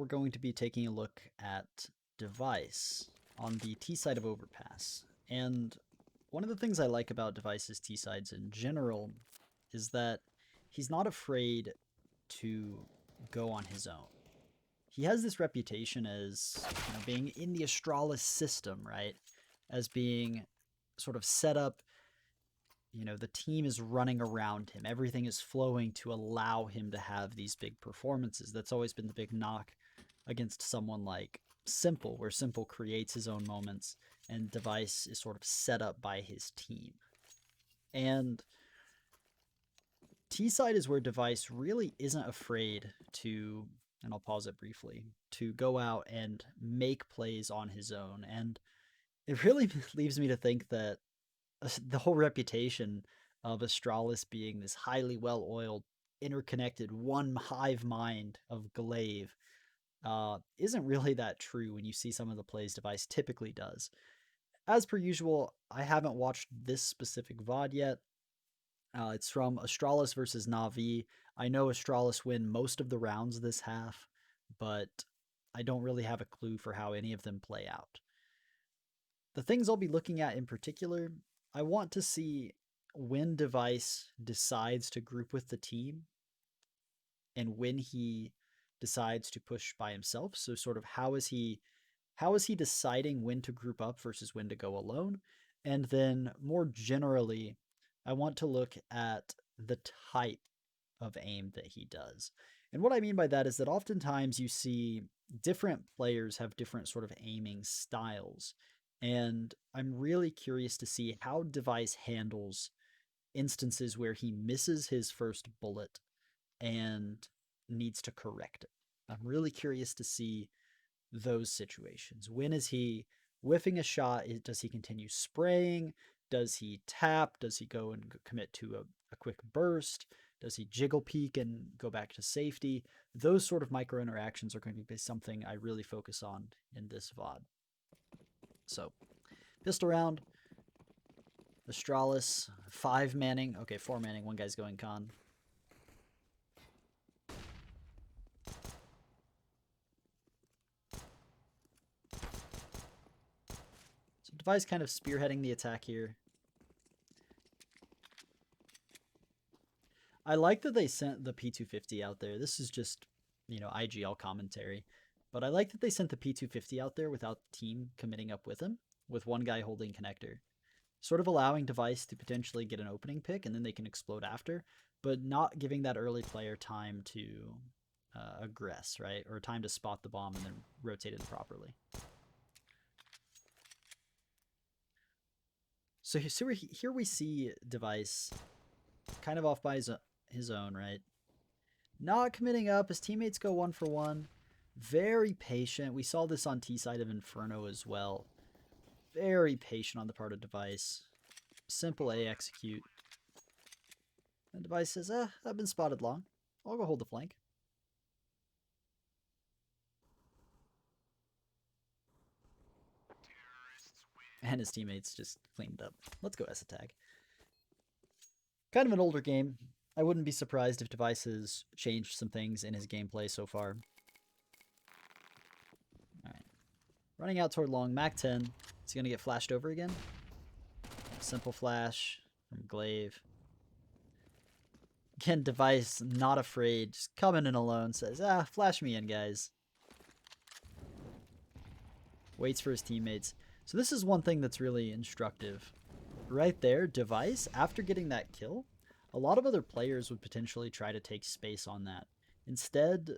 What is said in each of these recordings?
we're going to be taking a look at Device on the T-side of Overpass. And one of the things I like about Device's T-sides in general is that he's not afraid to go on his own. He has this reputation as being in the Astralis system, right? As being sort of set up, the team is running around him. Everything is flowing to allow him to have these big performances. That's always been the big knock against someone like Simple, where Simple creates his own moments and Device is sort of set up by his team. And T-side is where Device really isn't afraid to, and I'll pause it briefly, to go out and make plays on his own. And it really leaves me to think that the whole reputation of Astralis being this highly well-oiled, interconnected, one hive mind of Glaive isn't really that true when you see some of the plays Device typically does. As per usual, I haven't watched this specific VOD yet. It's from Astralis versus Na'Vi. I know Astralis win most of the rounds this half, but I don't really have a clue for how any of them play out. The things I'll be looking at in particular, I want to see when Device decides to group with the team and when he decides to push by himself. So sort of how is he deciding when to group up versus when to go alone? And then more generally, I want to look at the type of aim that he does. And what I mean by that is that oftentimes you see different players have different sort of aiming styles. And I'm really curious to see how Device handles instances where he misses his first bullet and needs to correct it. I'm really curious to see those situations. When is he whiffing a shot? Does he continue spraying? Does he tap? Does he go and commit to a quick burst? Does he jiggle peek and go back to safety? Those sort of micro interactions are going to be something I really focus on in this VOD. So, pistol round, Astralis, 5 manning. Okay, 4 manning, one guy's going con. So Device kind of spearheading the attack here. I like that they sent the P250 out there. This is just, IGL commentary. But I like that they sent the P250 out there without the team committing up with him, with one guy holding connector. Sort of allowing Device to potentially get an opening pick, and then they can explode after, but not giving that early player time to aggress, right? Or time to spot the bomb and then rotate it properly. So here we see Device kind of off by his own, right? Not committing up. His teammates go 1 for 1. Very patient. We saw this on T-side of Inferno as well. Very patient on the part of Device. Simple A execute. And Device says, I've been spotted long. I'll go hold the flank. And his teammates just cleaned up. Let's go S-Attack. Kind of an older game. I wouldn't be surprised if Device has changed some things in his gameplay so far. Alright. Running out toward long. Mac 10. Is he going to get flashed over again? Simple flash from Glaive. Again, Device not afraid. Just coming in alone. Says, flash me in, guys. Waits for his teammates. So this is one thing that's really instructive. Right there, Device, after getting that kill, a lot of other players would potentially try to take space on that. Instead,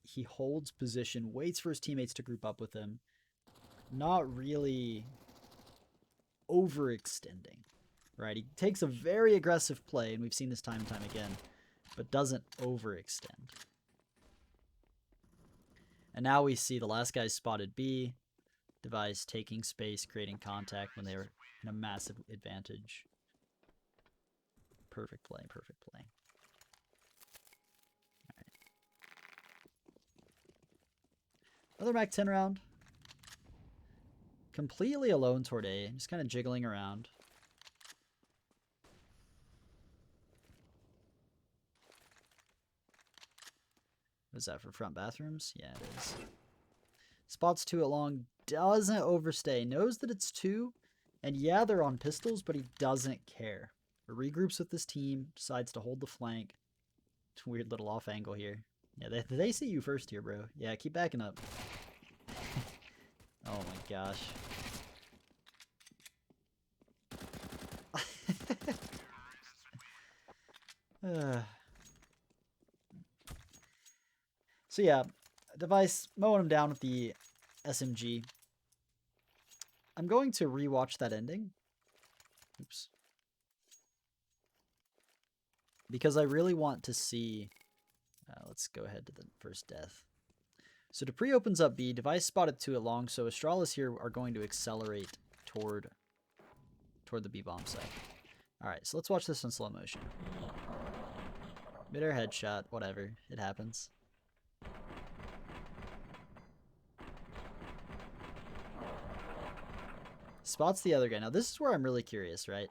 he holds position, waits for his teammates to group up with him, not really overextending, right? He takes a very aggressive play, and we've seen this time and time again, but doesn't overextend. And now we see the last guy spotted B, Device taking space, creating contact when they were in a massive advantage. Perfect play, perfect play. All right. Another Mac 10 round. Completely alone toward A, just kind of jiggling around. Was that for front bathrooms? Yeah, it is. Spots 2 it long, doesn't overstay, knows that it's 2, and yeah, they're on pistols, but he doesn't care. Regroups with his team, decides to hold the flank. Weird little off angle here. Yeah, they see you first here, bro. Yeah, keep backing up. Oh my gosh. So yeah, Device mowing him down with the SMG. I'm going to rewatch that ending. Oops. Because I really want to see... let's go ahead to the first death. So Dupree opens up B. Device spotted 2 it long, so Astralis here are going to accelerate toward the B-bomb site. Alright, so let's watch this in slow motion. Mid-air headshot, whatever. It happens. Spots the other guy. Now this is where I'm really curious, right?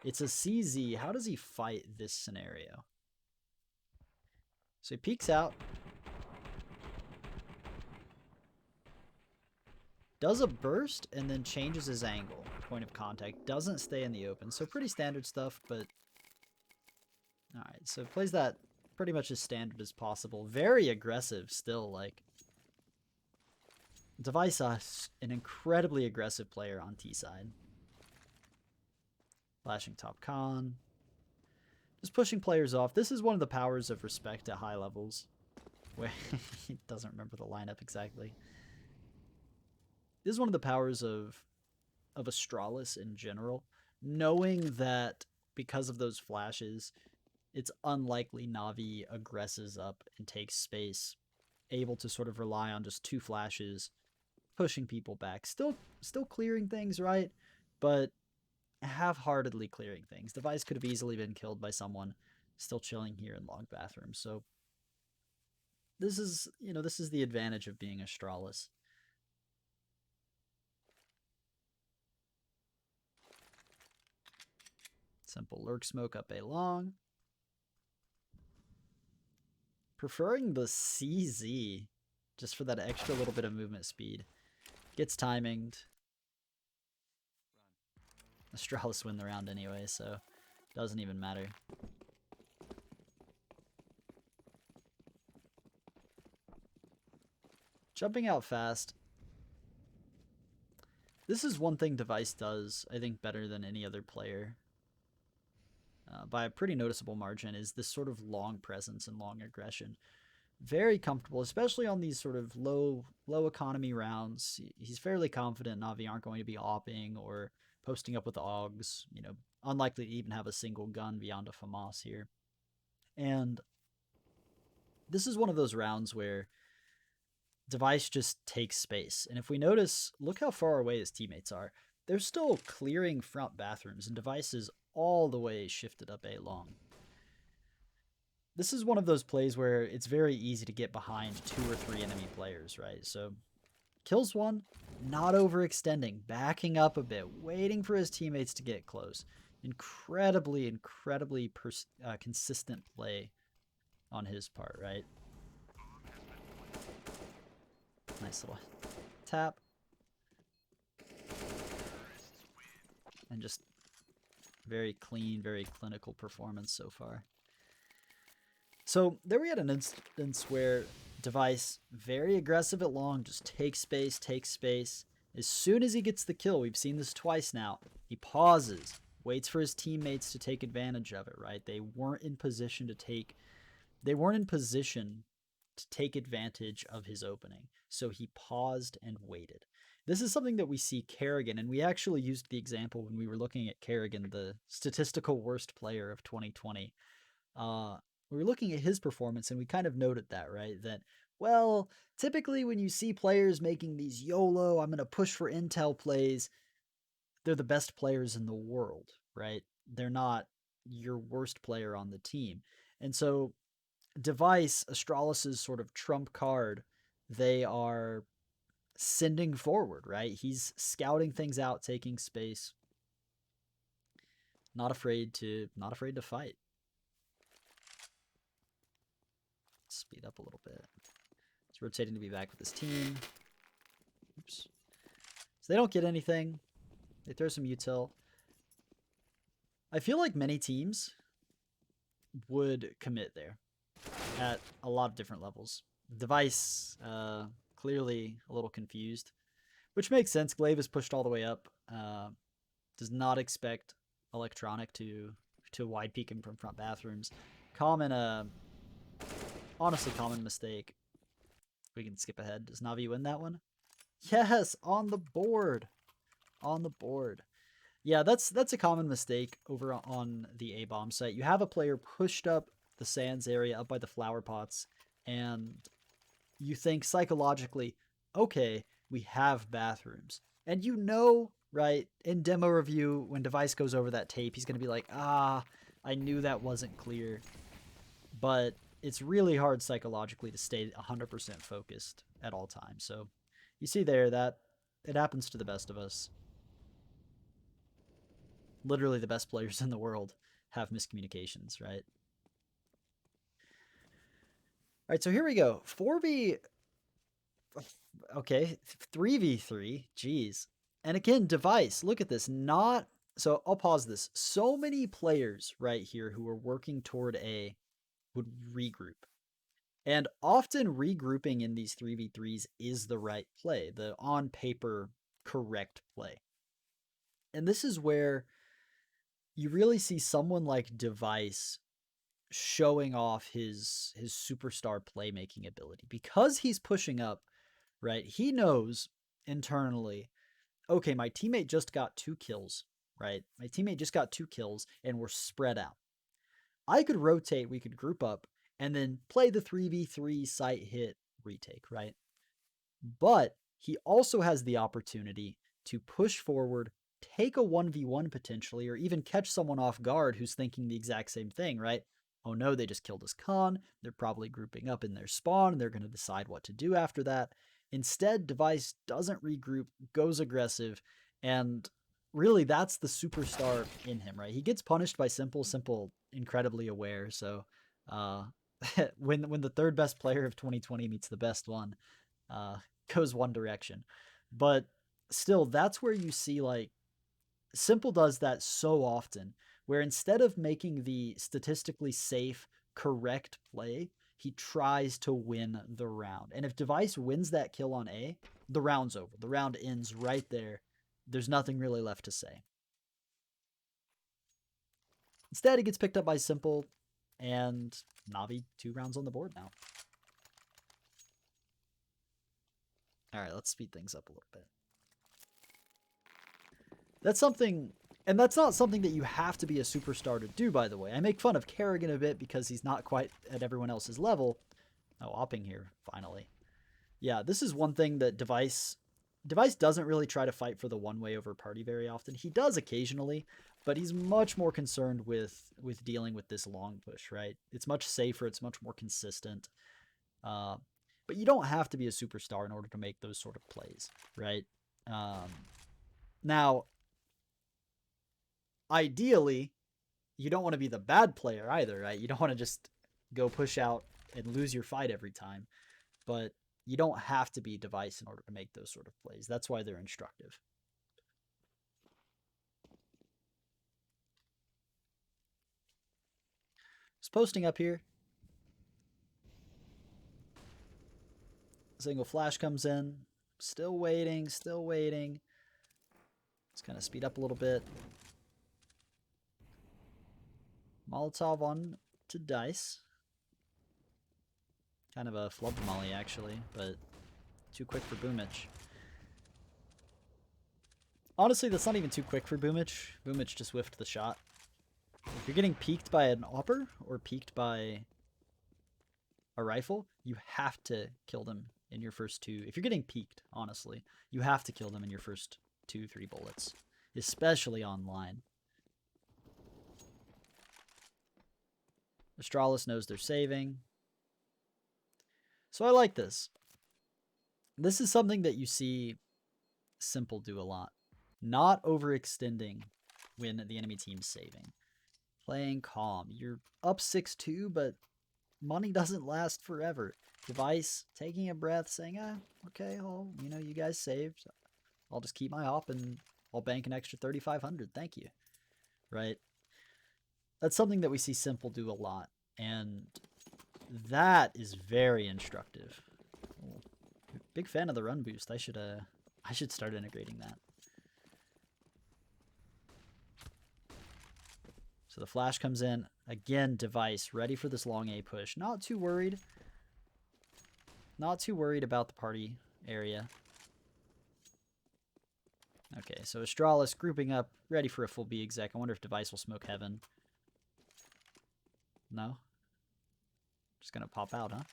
It's a CZ. How does he fight this scenario? So he peeks out. Does a burst and then changes his angle. Point of contact. Doesn't stay in the open. So pretty standard stuff, but... Alright, so plays that pretty much as standard as possible. Very aggressive still, like... Device an incredibly aggressive player on T-side. Flashing top con. Just pushing players off. This is one of the powers of respect at high levels. Where he doesn't remember the lineup exactly. This is one of the powers of Astralis in general. Knowing that because of those flashes, it's unlikely Na'Vi aggresses up and takes space. Able to sort of rely on just 2 flashes, pushing people back. Still clearing things, right? But half-heartedly clearing things. Device could have easily been killed by someone still chilling here in long bathrooms. So this is, this is the advantage of being Astralis. Simple lurk smoke up A long. Preferring the CZ just for that extra little bit of movement speed. Gets timinged. Astralis win the round anyway, so doesn't even matter. Jumping out fast. This is one thing Device does, I think, better than any other player. By a pretty noticeable margin, is this sort of long presence and long aggression. Very comfortable, especially on these sort of low economy rounds. He's fairly confident Na'Vi aren't going to be opping or posting up with the AUGs. Unlikely to even have a single gun beyond a FAMAS here. And this is one of those rounds where Device just takes space. And if we notice, look how far away his teammates are. They're still clearing front bathrooms, and Device is all the way shifted up A long. This is one of those plays where it's very easy to get behind 2 or 3 enemy players, right? So, kills one, not overextending, backing up a bit, waiting for his teammates to get close. Incredibly consistent play on his part, right? Nice little tap. And just very clean, very clinical performance so far. So there we had an instance where Device, very aggressive at long, just takes space. As soon as he gets the kill, we've seen this twice now, he pauses, waits for his teammates to take advantage of it, right? They weren't in position to take advantage of his opening. So he paused and waited. This is something that we see Kerrigan, and we actually used the example when we were looking at Kerrigan, the statistical worst player of 2020. We were looking at his performance, and we kind of noted that, right? That, well, typically when you see players making these YOLO, I'm going to push for intel plays, they're the best players in the world, right? They're not your worst player on the team. And so Device, Astralis's sort of trump card, they are sending forward, right? He's scouting things out, taking space, not afraid to fight. speed up a little bit. He's rotating to be back with his team. Oops. So they don't get anything. They throw some util. I feel like many teams would commit there at a lot of different levels. Device, clearly a little confused, which makes sense. Glaive is pushed all the way up. Does not expect Electronic to wide peek him from front bathrooms. Honestly common mistake. We can skip ahead. Does Navi win that one? Yes, on the board. On the board. Yeah, that's a common mistake over on the A-bomb site. You have a player pushed up the sands area, up by the flower pots, and you think psychologically, okay, we have bathrooms. And you know, right, in demo review, when Device goes over that tape, he's going to be like, I knew that wasn't clear. But it's really hard psychologically to stay 100% focused at all times. So you see there that it happens to the best of us. Literally the best players in the world have miscommunications, right? All right, so here we go. 4v... Okay, 3v3. Jeez. And again, Device. Look at this. Not... So I'll pause this. So many players right here who are working toward A would regroup. And often regrouping in these 3v3s is the right play, the on paper correct play. And this is where you really see someone like Device showing off his superstar playmaking ability. Because he's pushing up, right? He knows internally, okay, my teammate just got 2 kills, right? My teammate just got 2 kills and we're spread out. I could rotate, we could group up, and then play the 3v3 site hit retake, right? But he also has the opportunity to push forward, take a 1v1 potentially, or even catch someone off guard who's thinking the exact same thing, right? Oh no, they just killed his con. They're probably grouping up in their spawn. They're going to decide what to do after that. Instead, Device doesn't regroup, goes aggressive, and really that's the superstar in him, right? He gets punished by Simple. Simple, incredibly aware. So when the third best player of 2020 meets the best one, goes one direction. But still, that's where you see like Simple does that so often, where instead of making the statistically safe, correct play, he tries to win the round. And if Device wins that kill on A, the round's over. The round ends right there. There's nothing really left to say. Instead, he gets picked up by Simple, and Navi 2 rounds on the board now. All right, let's speed things up a little bit. That's something, and that's not something that you have to be a superstar to do, by the way. I make fun of Kerrigan a bit because he's not quite at everyone else's level. Oh, Opping here, finally. Yeah, this is one thing that Device doesn't really try to fight for the one-way over party very often. He does occasionally, but he's much more concerned with dealing with this long push, right? It's much safer. It's much more consistent. But you don't have to be a superstar in order to make those sort of plays, right? Now, ideally, you don't want to be the bad player either, right? You don't want to just go push out and lose your fight every time. But you don't have to be Device in order to make those sort of plays. That's why they're instructive. Just posting up here. Single flash comes in. Still waiting, still waiting. Let's kind of speed up a little bit. Molotov on to Dice. Kind of a flub molly, actually, but too quick for Boomich. Honestly, that's not even too quick for Boomich. Boomich just whiffed the shot. If you're getting peeked by an Opper or peeked by a rifle, you have to kill them in your first 2. If you're getting peeked, honestly, you have to kill them in your first 2-3 bullets, especially online. Astralis knows they're saving. So I like this. This is something that you see Simple do a lot. Not overextending when the enemy team's saving. Playing calm. You're up 6-2, but money doesn't last forever. Device taking a breath, saying, okay, you guys saved. I'll just keep my op and I'll bank an extra 3,500. Thank you. Right? That's something that we see Simple do a lot. And that is very instructive. Oh, big fan of the run boost. I should start integrating that. So the flash comes in. Again, Device ready for this long A push. Not too worried. Not too worried about the party area. Okay, so Astralis grouping up, ready for a full B exec. I wonder if Device will smoke Heaven. No? Just gonna pop out, huh?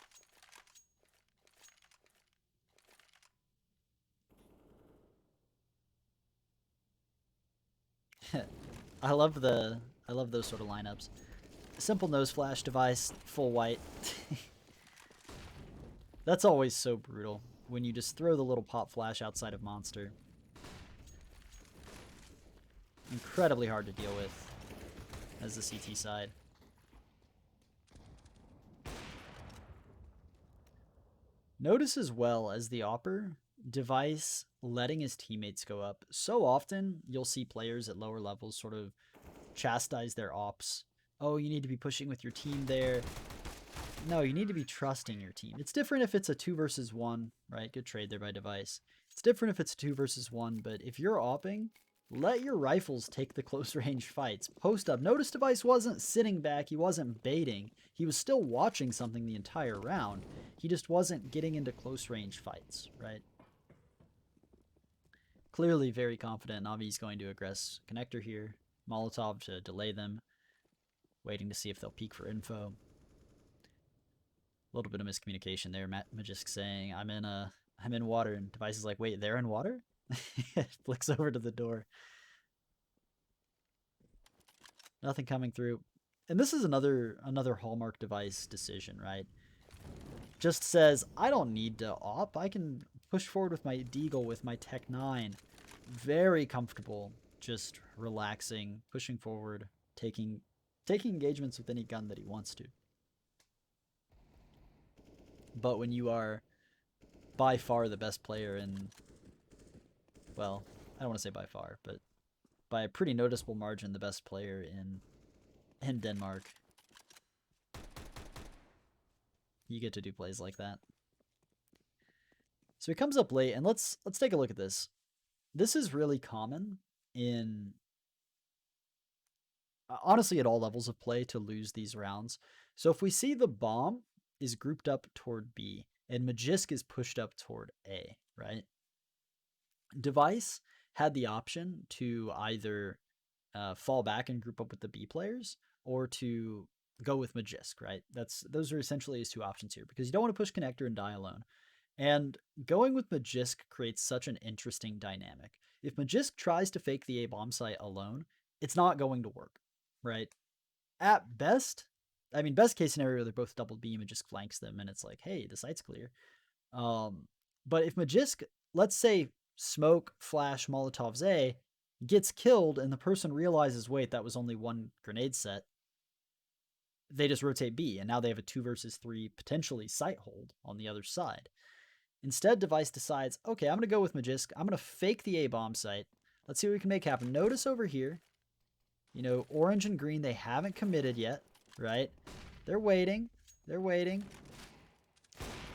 I love those sort of lineups. Simple nose flash, Device, full white. That's always so brutal when you just throw the little pop flash outside of Monster. Incredibly hard to deal with as the CT side. Notice as well as the Opper, Device letting his teammates go up. So often you'll see players at lower levels sort of chastise their ops. Oh, you need to be pushing with your team there. No, you need to be trusting your team. It's different if it's a 2 versus 1, right? Good trade there by Device. It's different if it's 2 versus 1, but if you're opping, let your rifles take the close range fights. Post up. Notice Device wasn't sitting back. He wasn't baiting. He was still watching something the entire round. He just wasn't getting into close range fights, right? Clearly very confident. Navi's going to aggress connector here. Molotov to delay them. Waiting to see if they'll peek for info. A little bit of miscommunication there. Magisk saying, I'm in water. And Device is like, wait, they're in water? Flicks over to the door. Nothing coming through. And this is another Hallmark Device decision, right? Just says, I don't need to op. I can push forward with my Deagle with my Tech 9. Very comfortable. Just relaxing, pushing forward, taking engagements with any gun that he wants to. But when you are by far the best player in, well, I don't want to say by far, but by a pretty noticeable margin the best player in Denmark, you get to do plays like that. So he comes up late, and let's take a look at this. This is really common in, honestly, at all levels of play to lose these rounds. So if we see the bomb is grouped up toward B and Magisk is pushed up toward A, right? Device had the option to either fall back and group up with the B players or to go with Magisk, right? Those are essentially his two options here because you don't want to push connector and die alone. And going with Magisk creates such an interesting dynamic. If Magisk tries to fake the A bomb site alone, it's not going to work, right? At best, I mean, best case scenario, they're both double B, Magisk flanks them, and it's like, hey, the site's clear. But if Magisk, let's say, smoke, flash, Molotov's A, gets killed, and the person realizes, wait, that was only one grenade set, they just rotate B, and now they have a 2 versus 3 potentially site hold on the other side. Instead, Device decides, okay, I'm going to go with Magisk. I'm going to fake the A bomb site. Let's see what we can make happen. Notice over here, you know, orange and green, they haven't committed yet, right? They're waiting. They're waiting.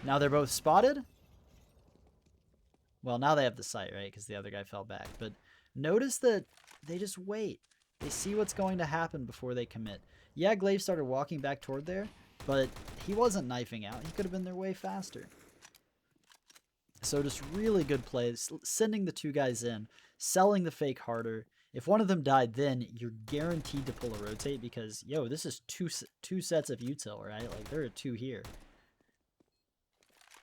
Now they're both spotted. Well, now they have the site, right? Because the other guy fell back. But notice that they just wait. They see what's going to happen before they commit. Yeah, Glaive started walking back toward there, but he wasn't knifing out. He could have been there way faster. So just really good plays, sending the two guys in, selling the fake harder. If one of them died then, you're guaranteed to pull a rotate because, yo, this is two sets of util, right? Like, there are 2 here.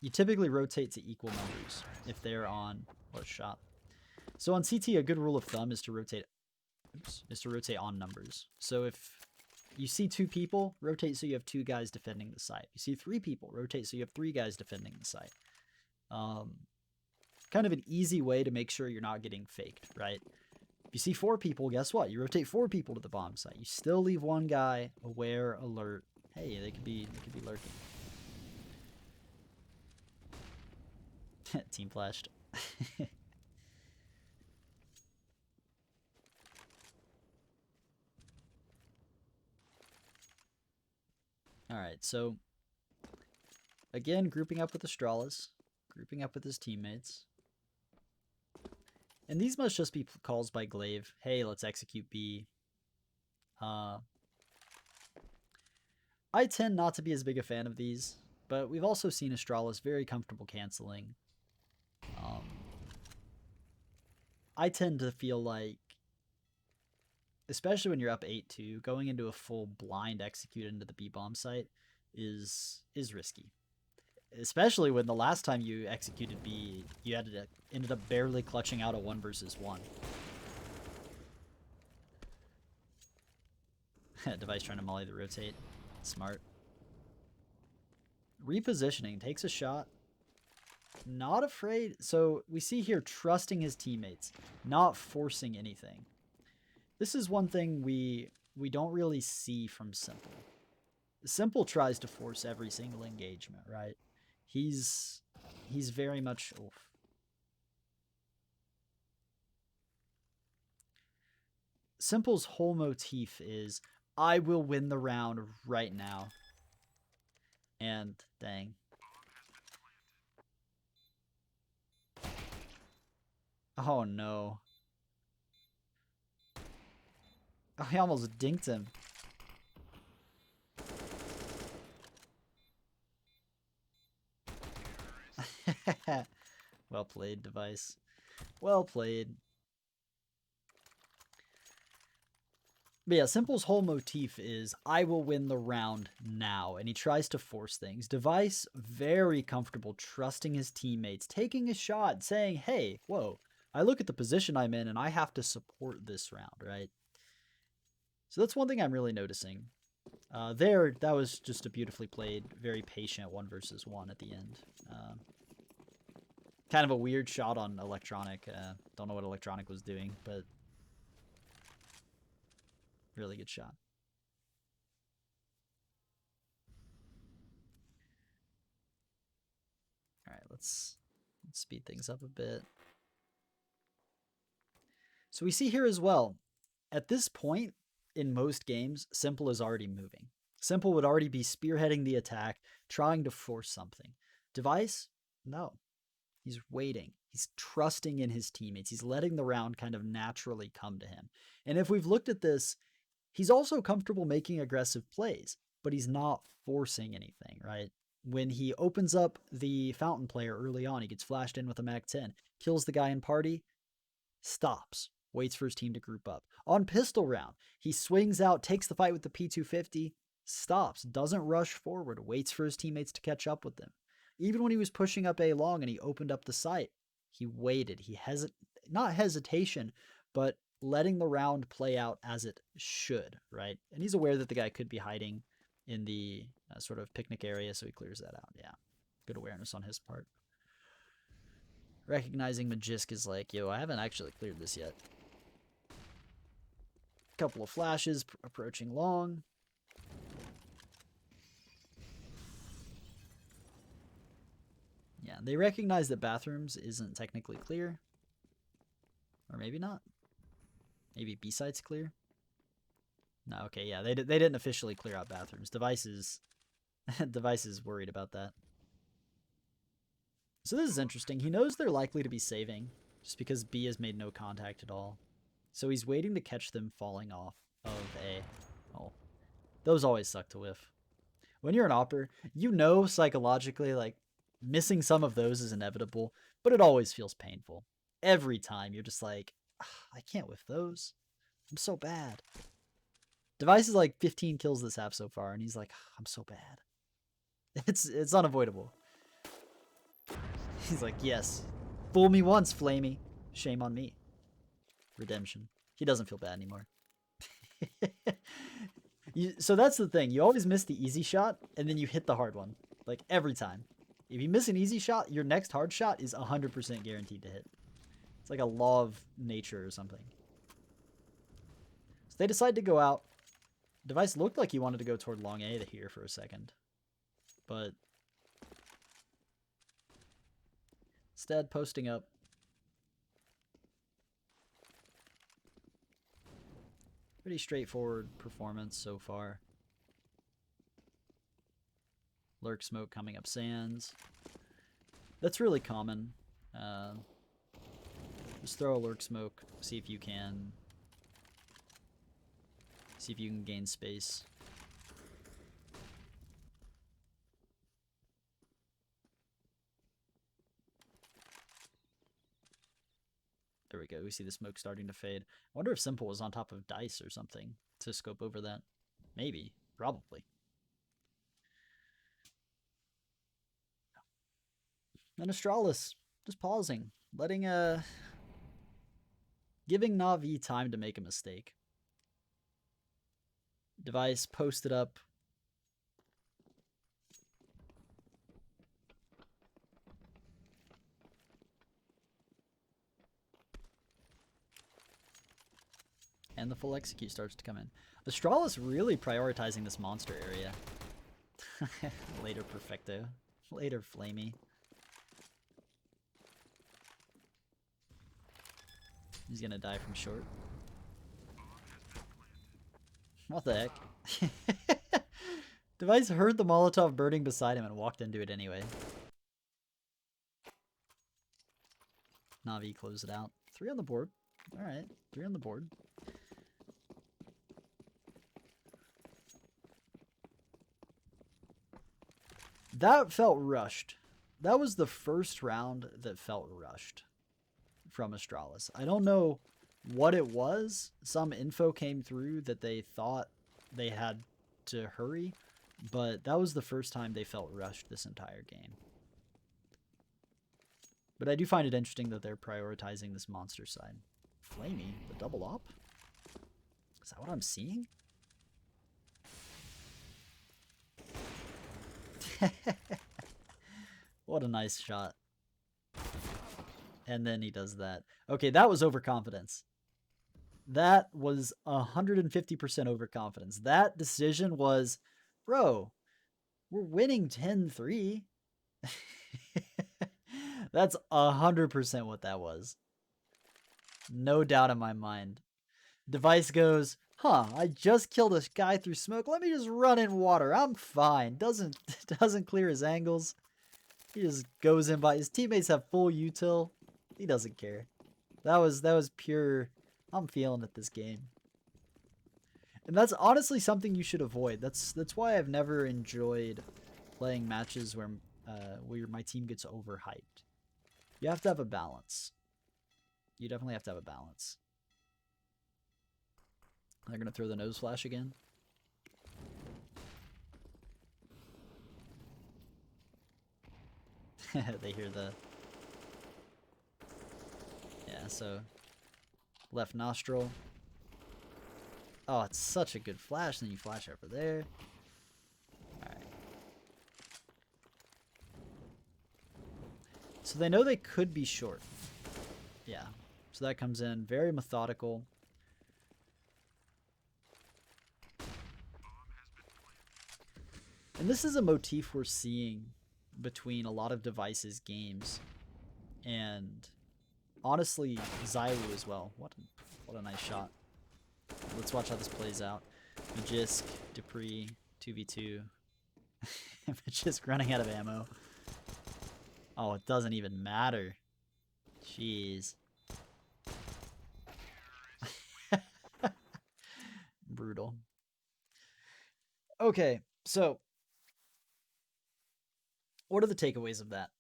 You typically rotate to equal numbers if they're on, what shot. So on CT, a good rule of thumb is to rotate, on numbers. So if you see 2 people, rotate so you have 2 guys defending the site. You see 3 people, rotate so you have 3 guys defending the site. Kind of an easy way to make sure you're not getting faked, right? If you see 4 people, guess what? You rotate 4 people to the bomb site. You still leave 1 guy aware, alert. Hey, they could be lurking. Team flashed. Alright, so again, grouping up with Astralis, grouping up with his teammates. And these must just be calls by Glaive. Hey, let's execute B. I tend not to be as big a fan of these, but we've also seen Astralis very comfortable canceling. I tend to feel like, especially when you're up 8-2, going into a full blind execute into the B-bomb site is risky. Especially when the last time you executed B, you ended up barely clutching out a 1 versus 1. Device trying to molly the rotate. Smart. Repositioning. Takes a shot. Not afraid. So we see here trusting his teammates. Not forcing anything. This is one thing we don't really see from Simple. Simple tries to force every single engagement, right? He's very much... Oof. Simple's whole motif is, I will win the round right now. And, dang. Oh, no. Oh, he almost dinked him. Well played, Device. Well played. But yeah, Simple's whole motif is, I will win the round now. And he tries to force things. Device, very comfortable, trusting his teammates, taking a shot, saying, hey, whoa, I look at the position I'm in and I have to support this round, right? So that's one thing I'm really noticing. That was just a beautifully played, very patient 1 versus 1 at the end. Kind of a weird shot on Electronic. Don't know what Electronic was doing, but really good shot. All right, let's speed things up a bit. So we see here as well, at this point in most games, Simple is already moving. Simple would already be spearheading the attack, trying to force something. Device, no. He's waiting. He's trusting in his teammates. He's letting the round kind of naturally come to him. And if we've looked at this, he's also comfortable making aggressive plays, but he's not forcing anything, right? When he opens up the fountain player early on, he gets flashed in with a Mag 10, kills the guy in party, stops, waits for his team to group up. On pistol round, he swings out, takes the fight with the P250, stops, doesn't rush forward, waits for his teammates to catch up with them. Even when he was pushing up A long and he opened up the site, he waited. He not hesitation, but letting the round play out as it should, right? And he's aware that the guy could be hiding in the sort of picnic area, so he clears that out. Yeah, good awareness on his part. Recognizing Magisk is like, yo, I haven't actually cleared this yet. Couple of flashes, approaching long. Yeah, they recognize that bathrooms isn't technically clear. Or maybe not. Maybe B-side's clear. No, okay, yeah, they didn't officially clear out bathrooms. Device is worried about that. So this is interesting. He knows they're likely to be saving, just because B has made no contact at all. So he's waiting to catch them falling off of A. Oh, those always suck to whiff. When you're an opper, you know psychologically, like, missing some of those is inevitable, but it always feels painful. Every time you're just like, I can't whiff those. I'm so bad. Device is like 15 kills this half so far, and he's like, I'm so bad. It's unavoidable. He's like, yes. Fool me once, Flamey. Shame on me. Redemption. He doesn't feel bad anymore. So that's the thing. You always miss the easy shot, and then you hit the hard one. Like, every time. If you miss an easy shot, your next hard shot is 100% guaranteed to hit. It's like a law of nature or something. So they decide to go out. Device looked like he wanted to go toward long A here for a second, but instead posting up. Pretty straightforward performance so far. Lurk smoke coming up sands. That's really common. Just throw a lurk smoke, see if you can gain space. There we go. We see the smoke starting to fade. I wonder if Simple was on top of dice or something to scope over that. Maybe. Probably. And Astralis just pausing, letting giving Na'Vi time to make a mistake. Device posted up. And the full execute starts to come in. Astralis really prioritizing this monster area. Later Perfecto. Later Flamey. He's gonna die from short. What the heck? Device heard the Molotov burning beside him and walked into it anyway. Na'Vi closed it out. 3 on the board. Alright, 3 on the board. That felt rushed. That was the first round that felt rushed from Astralis. I don't know what it was. Some info came through that they thought they had to hurry, but that was the first time they felt rushed this entire game. But I do find it interesting that they're prioritizing this monster side. Flamey, the double op? Is that what I'm seeing? What a nice shot. And then he does that. Okay, that was overconfidence. That was 150% overconfidence. That decision was, bro, we're winning 10-3. That's 100% what that was. No doubt in my mind. Device goes, I just killed a guy through smoke. Let me just run in water. I'm fine. Doesn't clear his angles. He just goes in by his teammates have full util. He doesn't care. That was pure, I'm feeling it this game. And that's honestly something you should avoid. That's why I've never enjoyed playing matches where my team gets overhyped. You have to have a balance. You definitely have to have a balance. They're going to throw the nose flash again. They hear the... Yeah, so... Left nostril. Oh, it's such a good flash. And then you flash over there. Alright. So they know they could be short. Yeah. So that comes in. Very methodical. And this is a motif we're seeing between a lot of Device's games. And honestly, Zyru as well. What a nice shot. Let's watch how this plays out. Magisk, Dupree, 2v2. Magisk running out of ammo. Oh, it doesn't even matter. Jeez. Brutal. Okay, so what are the takeaways of that?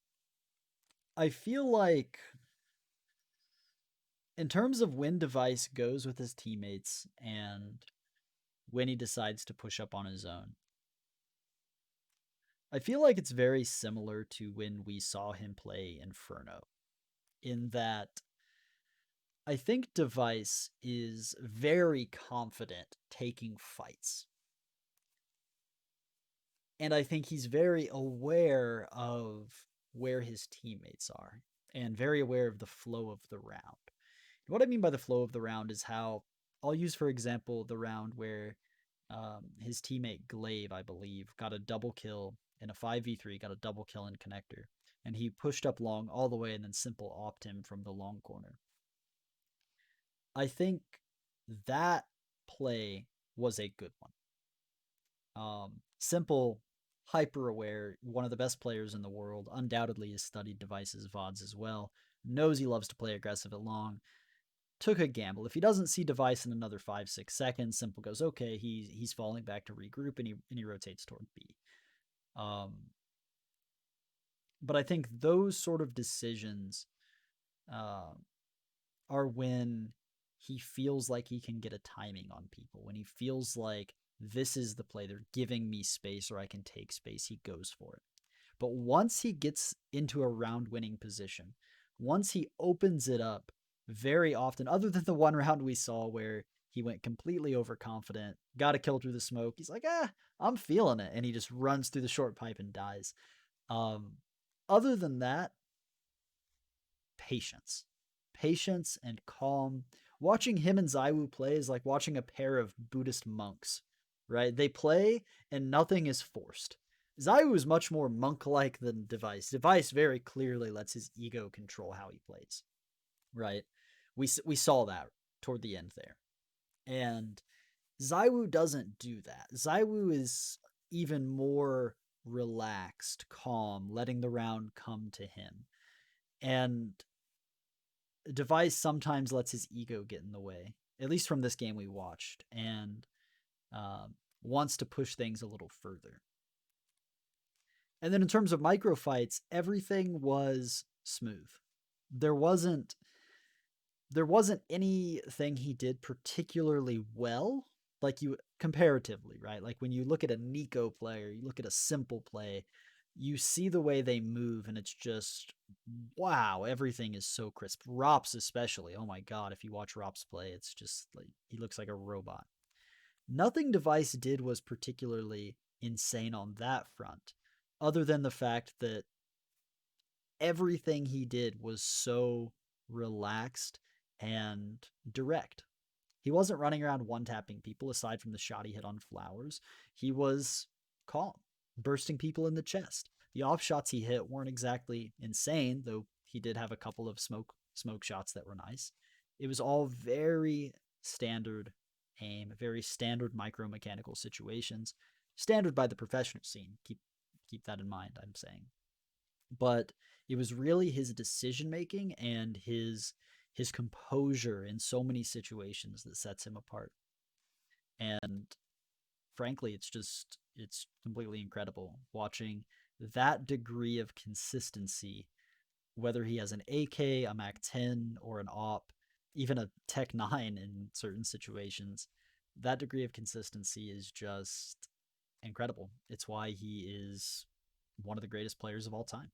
I feel like in terms of when Device goes with his teammates and when he decides to push up on his own, I feel like it's very similar to when we saw him play Inferno, in that I think Device is very confident taking fights. And I think he's very aware of where his teammates are and very aware of the flow of the round. And what I mean by the flow of the round is how I'll use, for example, the round where his teammate Glaive, I believe, got a double kill in a 5v3, got a double kill in connector, and he pushed up long all the way and then simple opt him from the long corner. I think that play was a good one. Simple, hyper aware, one of the best players in the world, undoubtedly has studied Device's VODs as well, knows he loves to play aggressive at long, took a gamble. If he doesn't see Device in another 5-6 seconds, Simple goes, okay, he's falling back to regroup, and he rotates toward B. Um, but I think those sort of decisions uh, are when he feels like he can get a timing on people. When he feels like this is the play, they're giving me space or I can take space, he goes for it. But once he gets into a round winning position, once he opens it up, very often, other than the one round we saw where he went completely overconfident, got a kill through the smoke, he's like, I'm feeling it. And he just runs through the short pipe and dies. Um, other than that, patience. Patience and calm. Watching him and Zaiwu play is like watching a pair of Buddhist monks, right? They play and nothing is forced. Zaiwu is much more monk-like than Device. Device very clearly lets his ego control how he plays, right? We saw that toward the end there. And Zaiwu doesn't do that. Zaiwu is even more relaxed, calm, letting the round come to him. And Device sometimes lets his ego get in the way, at least from this game we watched, and wants to push things a little further. And then in terms of micro fights, everything was smooth. There wasn't anything he did particularly well, like you comparatively, right? Like when you look at a Nico player, you look at a simple play, you see the way they move, and it's just wow, everything is so crisp. Rops especially. Oh my god, if you watch Rops play, it's just like he looks like a robot. Nothing Device did was particularly insane on that front, other than the fact that everything he did was so relaxed and direct. He wasn't running around one tapping people aside from the shot he hit on Flowers. He was calm, bursting people in the chest. The off shots he hit weren't exactly insane, though he did have a couple of smoke shots that were nice. It was all very standard aim, very standard micro mechanical situations, standard by the professional scene. Keep that in mind, I'm saying. But it was really his decision making and his composure in so many situations that sets him apart. And frankly, it's completely incredible watching that degree of consistency, whether he has an AK, a Mac 10, or an op, even a Tech 9 in certain situations. That degree of consistency is just incredible. It's why he is one of the greatest players of all time.